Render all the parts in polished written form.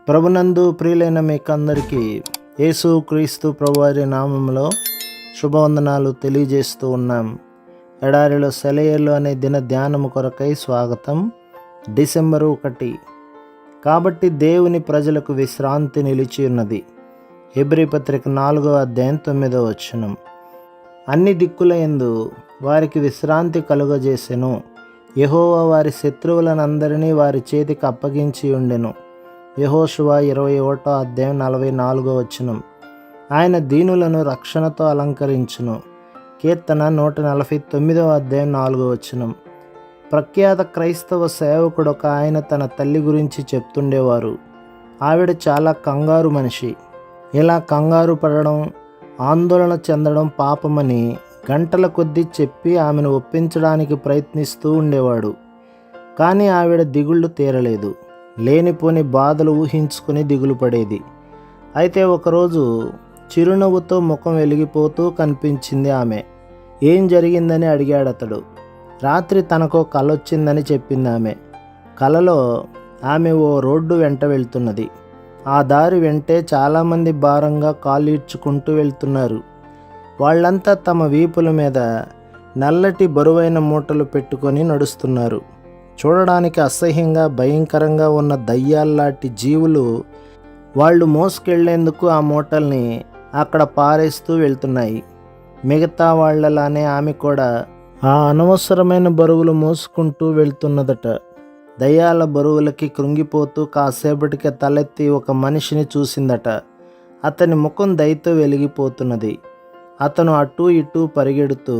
ప్రభునందు ప్రియులైన మీకందరికీ యేసు క్రీస్తు ప్రభువారి నామములో శుభవందనాలు తెలియజేస్తూ ఉన్నాం. ఎడారిలో సెలయేర్లు అనే దిన ధ్యానము కొరకై స్వాగతం. డిసెంబరు 1. కాబట్టి దేవుని ప్రజలకు విశ్రాంతి నిలిచి ఉన్నది. హెబ్రీ పత్రిక 4వ అధ్యాయం 9వ వచనం. అన్ని దిక్కులయందు వారికి విశ్రాంతి కలుగజేసెను. యెహోవా వారి శత్రువులనందరినీ వారి చేతికి అప్పగించి ఉండెను. యెహోషువ 21వ అధ్యాయం 44వ వచనం. ఆయన దీనులను రక్షణతో అలంకరించును. కీర్తన 149వ అధ్యాయం 4వ వచనం. ప్రఖ్యాత క్రైస్తవ సేవకుడు ఒక ఆయన తన తల్లి గురించి చెప్తుండేవారు. ఆవిడ చాలా కంగారు మనిషి. ఇలా కంగారు పడడం, ఆందోళన చెందడం పాపమని గంటల కొద్దీ చెప్పి ఆమెను ఒప్పించడానికి ప్రయత్నిస్తూ ఉండేవాడు. కానీ ఆవిడ దిగుళ్ళు తీరలేదు. లేనిపోని బాధలు ఊహించుకుని దిగులు పడేది. అయితే ఒకరోజు చిరునవ్వుతో ముఖం వెలిగిపోతూ కనిపించింది ఆమె. ఏం జరిగిందని అడిగాడతడు. రాత్రి తనకో కలొచ్చిందని చెప్పింది ఆమె. కలలో ఆమె ఓ రోడ్డు వెంట వెళ్తున్నది. ఆ దారి వెంటే చాలామంది భారంగా కాళ్ళీడ్చుకుంటూ వెళ్తున్నారు. వాళ్ళంతా తమ వీపుల మీద నల్లటి బరువైన మూటలు పెట్టుకొని నడుస్తున్నారు. చూడడానికి అసహ్యంగా భయంకరంగా ఉన్న దయ్యాల్లాంటి జీవులు వాళ్ళు మోసుకెళ్లేందుకు ఆ మూటల్ని అక్కడ పారేస్తూ వెళ్తున్నాయి. మిగతా వాళ్లలానే ఆమె కూడా ఆ అనవసరమైన బరువులు మోసుకుంటూ వెళ్తున్నదట. దయ్యాల బరువులకి కృంగిపోతూ కాసేపటికి తలెత్తి ఒక మనిషిని చూసిందట. అతని ముఖం దయతో వెలిగిపోతున్నది. అతను అటూ ఇటూ పరిగెడుతూ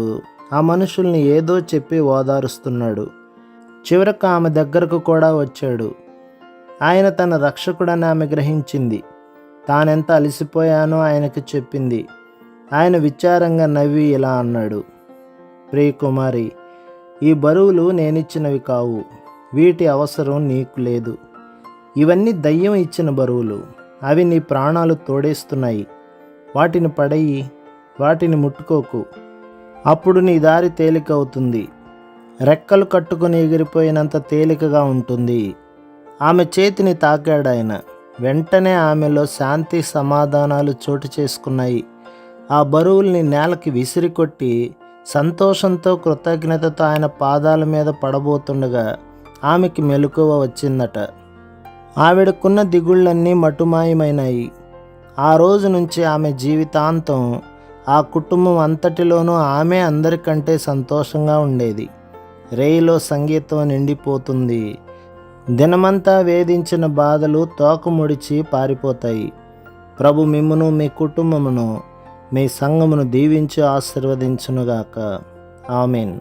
ఆ మనుషుల్ని ఏదో చెప్పి ఓదారుస్తున్నాడు. చివరకు ఆమె దగ్గరకు కూడా వచ్చాడు. ఆయన తన రక్షకుడని ఆమె గ్రహించింది. తానెంత అలసిపోయానో ఆయనకు చెప్పింది. ఆయన విచారంగా నవ్వి ఇలా అన్నాడు, ప్రియ కుమారి, ఈ బరువులు నేనిచ్చినవి కావు. వీటి అవసరం నీకు లేదు. ఇవన్నీ దయ్యం ఇచ్చిన బరువులు. అవి నీ ప్రాణాలు తోడేస్తున్నాయి. వాటిని పడేయి. వాటిని ముట్టుకోకు. అప్పుడు నీ దారి తేలికవుతుంది. రెక్కలు కట్టుకుని ఎగిరిపోయినంత తేలికగా ఉంటుంది. ఆమె చేతిని తాకాడాయన. వెంటనే ఆమెలో శాంతి సమాధానాలు చోటు చేసుకున్నాయి. ఆ బరువుల్ని నేలకి విసిరికొట్టి సంతోషంతో కృతజ్ఞతతో ఆయన పాదాల మీద పడబోతుండగా ఆమెకి మెలకువ వచ్చిందట. ఆవిడకున్న దిగుళ్ళన్నీ మటుమాయమైనాయి. ఆ రోజు నుంచి ఆమె జీవితాంతం ఆ కుటుంబం అంతటిలోనూ ఆమె అందరికంటే సంతోషంగా ఉండేది. రేయిలో సంగీతం నిండిపోతుంది. దినమంతా వేధించిన బాధలు తోక ముడిచి పారిపోతాయి. ప్రభు మిమ్మును, మీ కుటుంబమును, మీ సంఘమును దీవించి ఆశీర్వదించునుగాక. ఆమేన్.